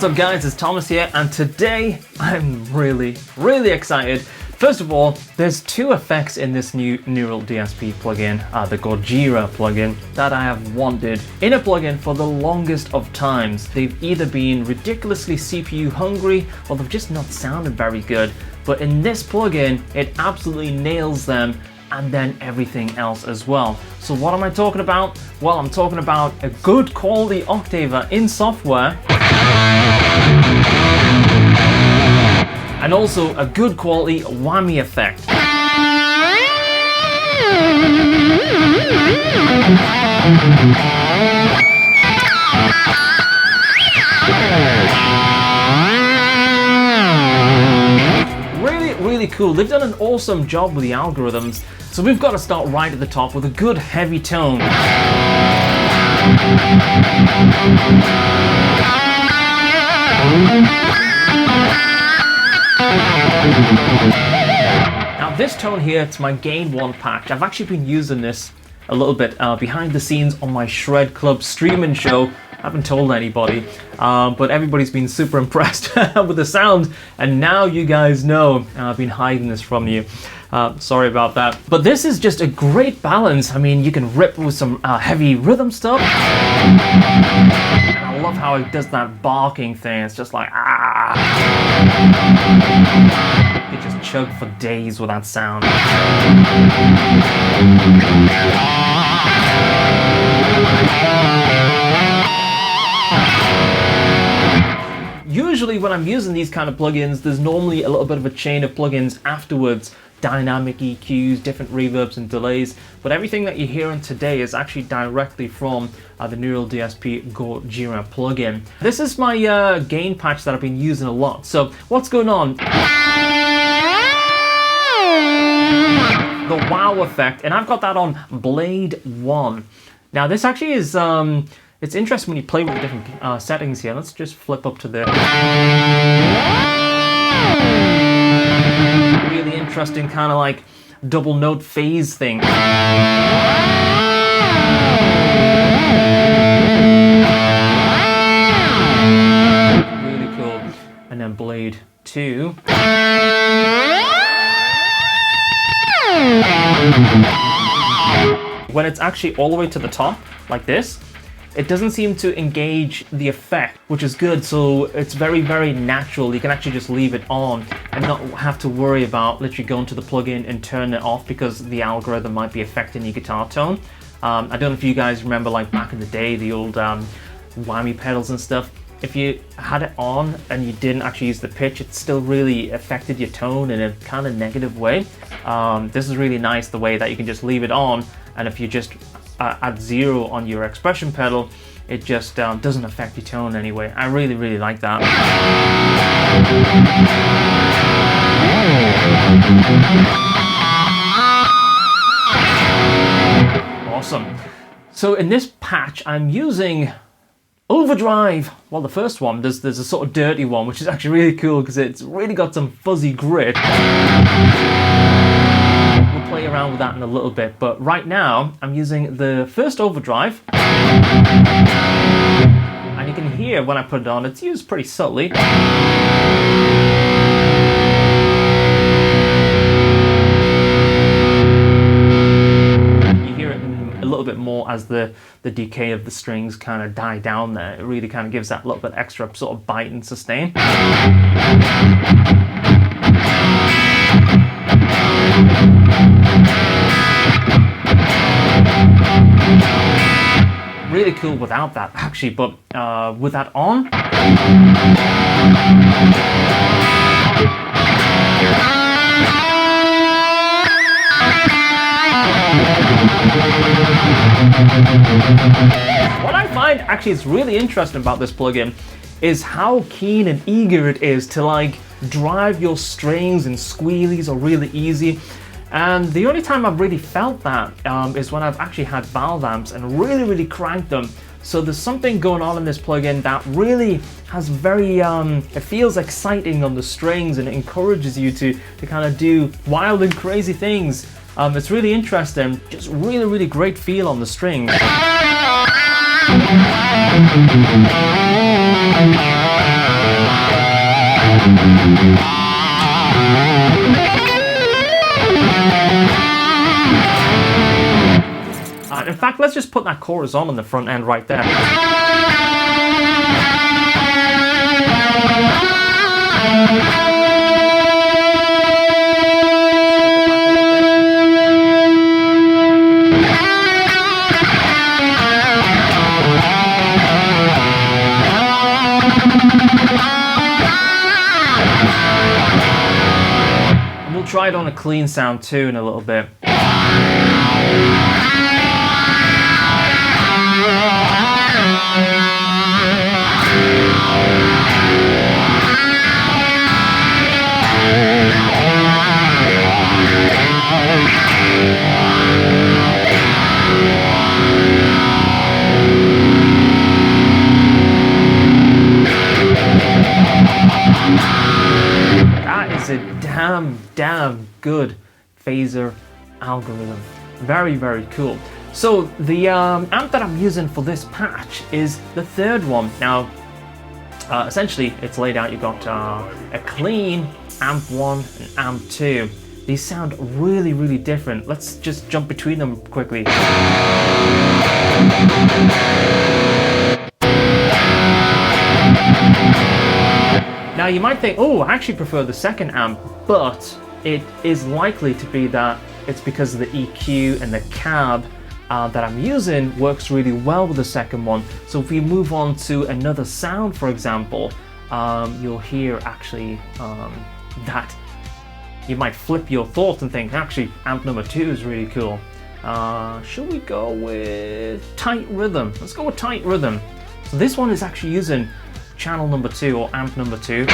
What's up guys, it's Thomas here, and today I'm really excited. First of all, there's two effects in this new Neural DSP plugin, the Gojira plugin, that I have wanted in a plugin for the longest of times. They've either been ridiculously CPU hungry or they've just not sounded very good. But in this plugin, it absolutely nails them, and then everything else as well. So what am I talking about? Well, I'm talking about a good quality octaver in software, and also a good quality whammy effect. Really cool. They've done an awesome job with the algorithms. So we've got to start right at the top with a good heavy tone. Now this tone here, it's my Gain 1 patch. I've actually been using this a little bit behind the scenes on my Shred Club streaming show. I haven't told anybody, but everybody's been super impressed with the sound, and now you guys know I've been hiding this from you. Sorry about that. But this is just a great balance. I mean, you can rip with some heavy rhythm stuff. And I love how it does that barking thing. It's just like, ah. You can just chug for days with that sound. Usually when I'm using these kind of plugins, there's normally a little bit of a chain of plugins afterwards. Dynamic EQs, different reverbs and delays, but everything that you're hearing today is actually directly from the Neural DSP Gojira plugin. This is my gain patch that I've been using a lot. So what's going on? The wow effect, and I've got that on Blade 1. Now this actually is it's interesting when you play with the different settings here. Let's just flip up to the really interesting kind of like double note phase thing. Really cool. And then Blade 2. When it's actually all the way to the top, like this, it doesn't seem to engage the effect, which is good. So it's very natural. You can actually just leave it on and not have to worry about literally going to the plugin and turn it off because the algorithm might be affecting your guitar tone. I don't know if you guys remember, like back in the day, the old whammy pedals and stuff. If you had it on and you didn't actually use the pitch, it still really affected your tone in a kind of negative way. This is really nice, the way that you can just leave it on, and if you just at 0 on your expression pedal, it just doesn't affect your tone anyway. I really like that. Awesome. So in this patch, I'm using Overdrive. Well, the first one, there's a sort of dirty one, which is actually really cool because it's really got some fuzzy grit. We'll play around with that in a little bit, but right now I'm using the first overdrive, and you can hear when I put it on, it's used pretty subtly. You hear it a little bit more as the decay of the strings kind of die down there. It really kind of gives that little bit extra sort of bite and sustain. Really cool without that actually, but with that on, what I find actually is really interesting about this plugin is how keen and eager it is to like drive your strings and squealies are really easy. And the only time I've really felt that is when I've actually had valve amps and really cranked them. So there's something going on in this plugin that really has very, it feels exciting on the strings, and it encourages you to kind of do wild and crazy things. It's really interesting, just really great feel on the strings. In fact, let's just put that chorus on the front end right there. And we'll try it on a clean sound too in a little bit. That is a damn good phaser algorithm. Very, very cool. So the amp that I'm using for this patch is the third one. Now, essentially, it's laid out. You've got a clean amp 1 and amp 2. These sound really, really different. Let's just jump between them quickly. Now you might think, oh, I actually prefer the second amp, but it is likely to be that it's because of the EQ and the cab that I'm using works really well with the second one. So if we move on to another sound, for example, you'll hear actually that you might flip your thoughts and think, actually, amp number 2 is really cool. Should we go with tight rhythm? Let's go with tight rhythm. So this one is actually using channel number 2 or amp number 2.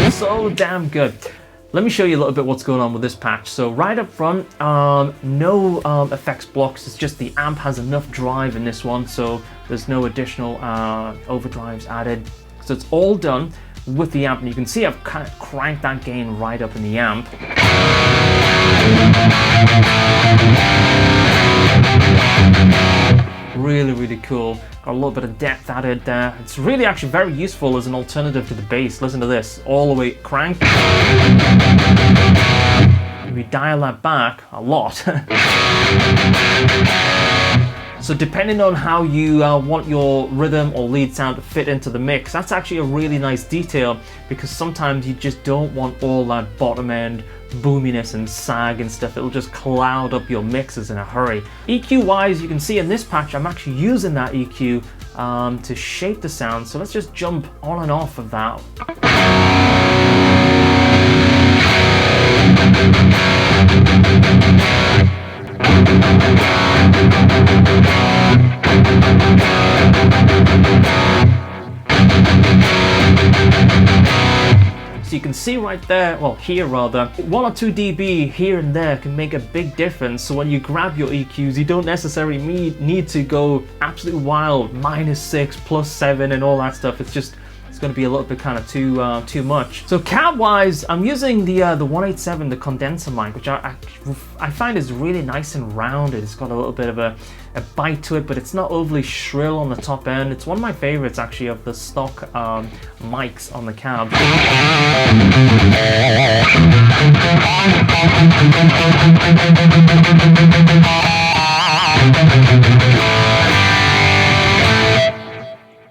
It's so damn good. Let me show you a little bit what's going on with this patch. So right up front, no effects blocks. It's just the amp has enough drive in this one, so there's no additional overdrives added. So it's all done with the amp, and you can see I've kind of cranked that gain right up in the amp. Really, really cool. Got a little bit of depth added there. It's really actually very useful as an alternative to the bass. Listen to this, all the way cranked. We dial that back a lot. So depending on how you want your rhythm or lead sound to fit into the mix, that's actually a really nice detail, because sometimes you just don't want all that bottom end boominess and sag and stuff. It'll just cloud up your mixes in a hurry. EQ wise, you can see in this patch I'm actually using that EQ to shape the sound. So let's just jump on and off of that. So you can see right there, well here rather, 1 or 2 dB here and there can make a big difference. So when you grab your EQs, you don't necessarily need to go absolutely wild, -6, +7 and all that stuff. It's going to be a little bit kind of too much. So cab wise, I'm using the 187, the condenser mic, which I find is really nice and rounded. It's got a little bit of a bite to it, but it's not overly shrill on the top end. It's one of my favorites actually of the stock mics on the cab.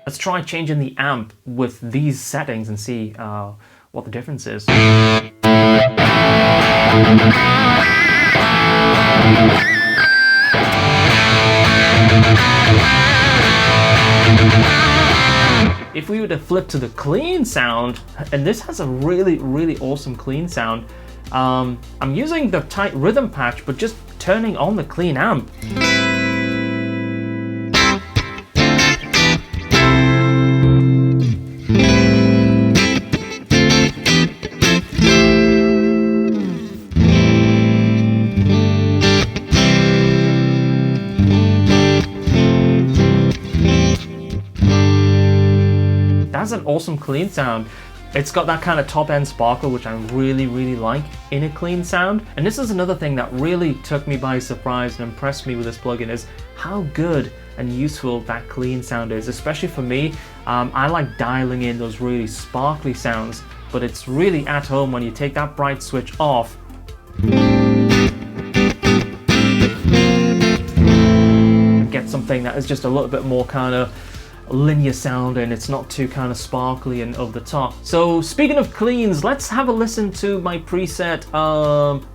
Let's try changing the amp with these settings and see what the difference is. If we were to flip to the clean sound, and this has a really, really awesome clean sound, I'm using the tight rhythm patch, but just turning on the clean amp. That's has an awesome clean sound. It's got that kind of top end sparkle, which I really, really like in a clean sound. And this is another thing that really took me by surprise and impressed me with this plugin, is how good and useful that clean sound is, especially for me. I like dialing in those really sparkly sounds, but it's really at home when you take that bright switch off and get something that is just a little bit more kind of linear sound, and it's not too kind of sparkly and over the top. So speaking of cleans, let's have a listen to my preset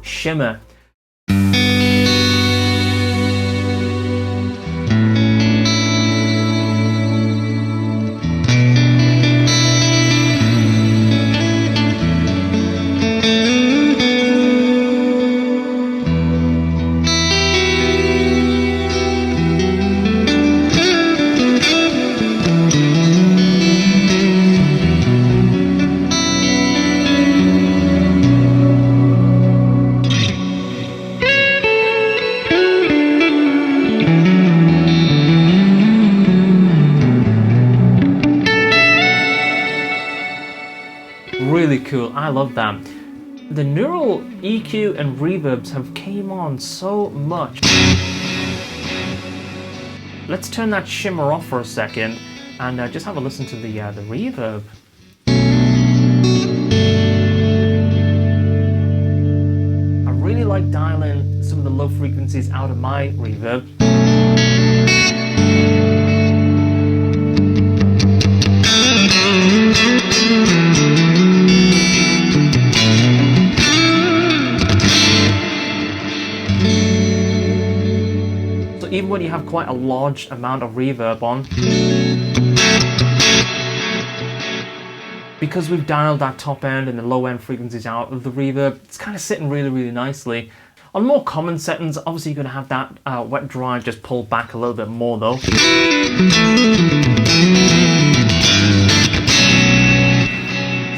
Shimmer. Really cool, I love that. The neural EQ and reverbs have came on so much. Let's turn that shimmer off for a second and just have a listen to the reverb. I really like dialing some of the low frequencies out of my reverb. Even when you have quite a large amount of reverb on, because we've dialed that top end and the low end frequencies out of the reverb, it's kind of sitting really, really nicely. On more common settings, obviously you're going to have that wet dry just pull back a little bit more though.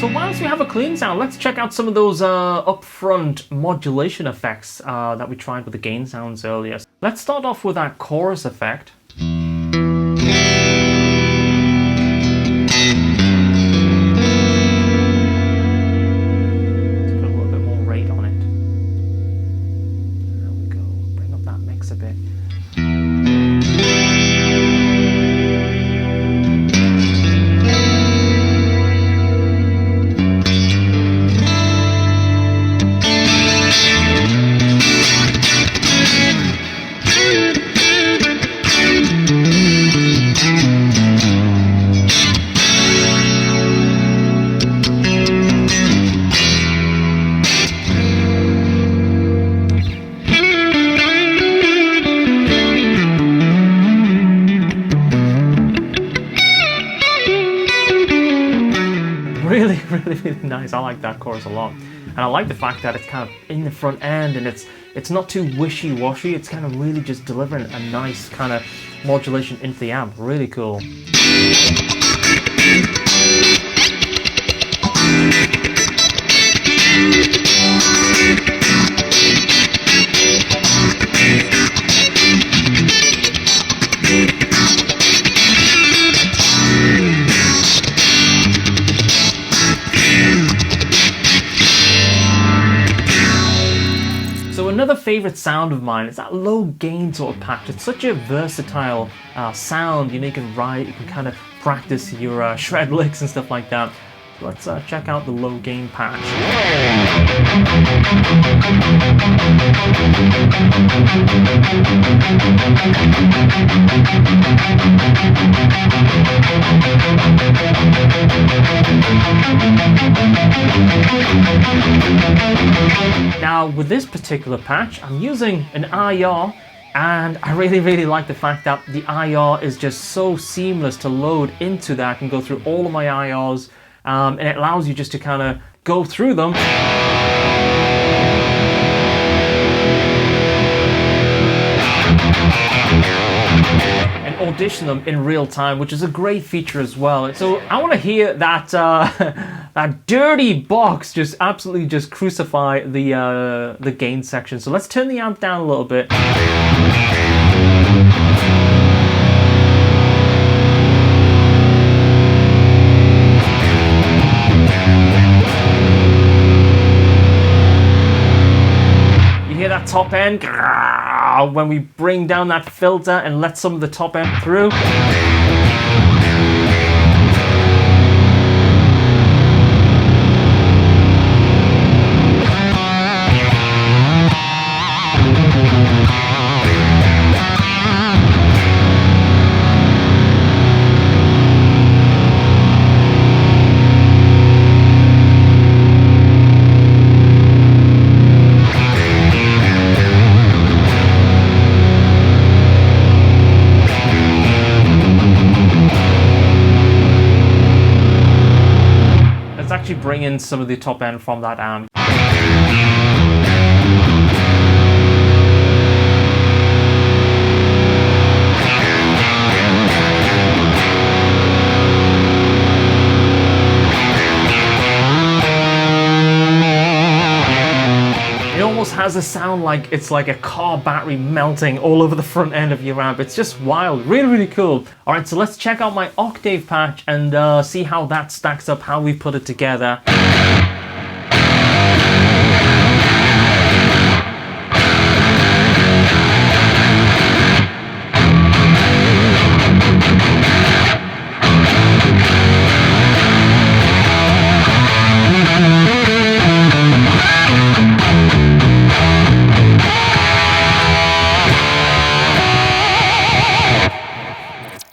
So whilst we have a clean sound, let's check out some of those upfront modulation effects that we tried with the gain sounds earlier. Let's start off with that chorus effect. Let's put a little bit more rate on it. There we go, bring up that mix a bit. Really nice. I like that chorus a lot, and I like the fact that it's kind of in the front end and it's not too wishy-washy. It's kind of really just delivering a nice kind of modulation into the amp. Really cool. Another favorite sound of mine is that low gain sort of patch. It's such a versatile sound. You know, you can write, you can kind of practice your shred licks and stuff like that. So let's check out the low gain patch. Now with this particular patch, I'm using an IR, and I really like the fact that the IR is just so seamless to load into that. I can go through all of my IRs, and it allows you just to kind of go through them. Audition them in real time, which is a great feature as well. So I want to hear that that dirty box just absolutely just crucify the gain section. So let's turn the amp down a little bit. that top end, when we bring down that filter and let some of the top end through. Actually bring in some of the top end from that amp. It almost has a sound like it's like a car battery melting all over the front end of your amp. It's just wild, really, really cool. All right, so let's check out my Octave patch and see how that stacks up, how we put it together.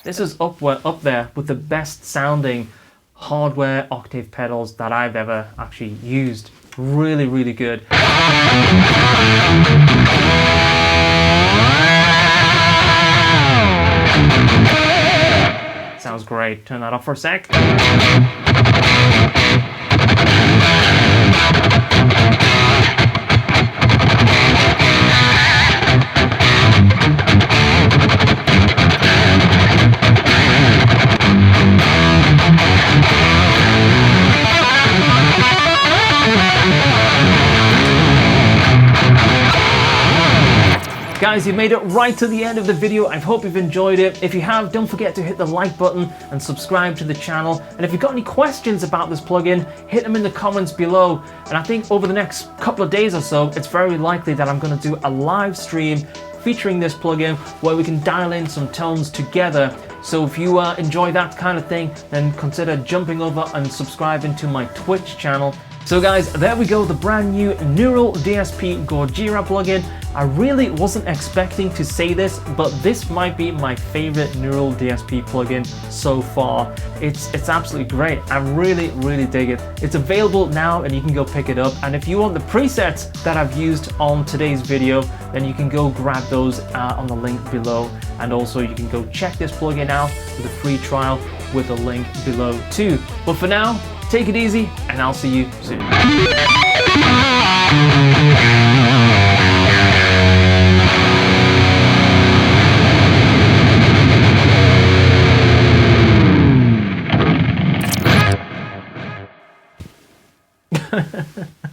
This is up there with the best sounding hardware octave pedals that I've ever actually used. Really, really good. Sounds great. Turn that off for a sec. Guys, you made it right to the end of the video. I hope you've enjoyed it. If you have, don't forget to hit the like button and subscribe to the channel. And if you've got any questions about this plugin, hit them in the comments below. And I think over the next couple of days or so, it's very likely that I'm going to do a live stream featuring this plugin where we can dial in some tones together. So if you enjoy that kind of thing, then consider jumping over and subscribing to my Twitch channel. So guys, there we go, the brand new Neural DSP Gojira plugin. I really wasn't expecting to say this, but this might be my favorite Neural DSP plugin so far. It's absolutely great. I really, really dig it. It's available now and you can go pick it up. And if you want the presets that I've used on today's video, then you can go grab those on the link below. And also you can go check this plugin out with a free trial with a link below too. But for now, take it easy and I'll see you soon. Ha ha ha.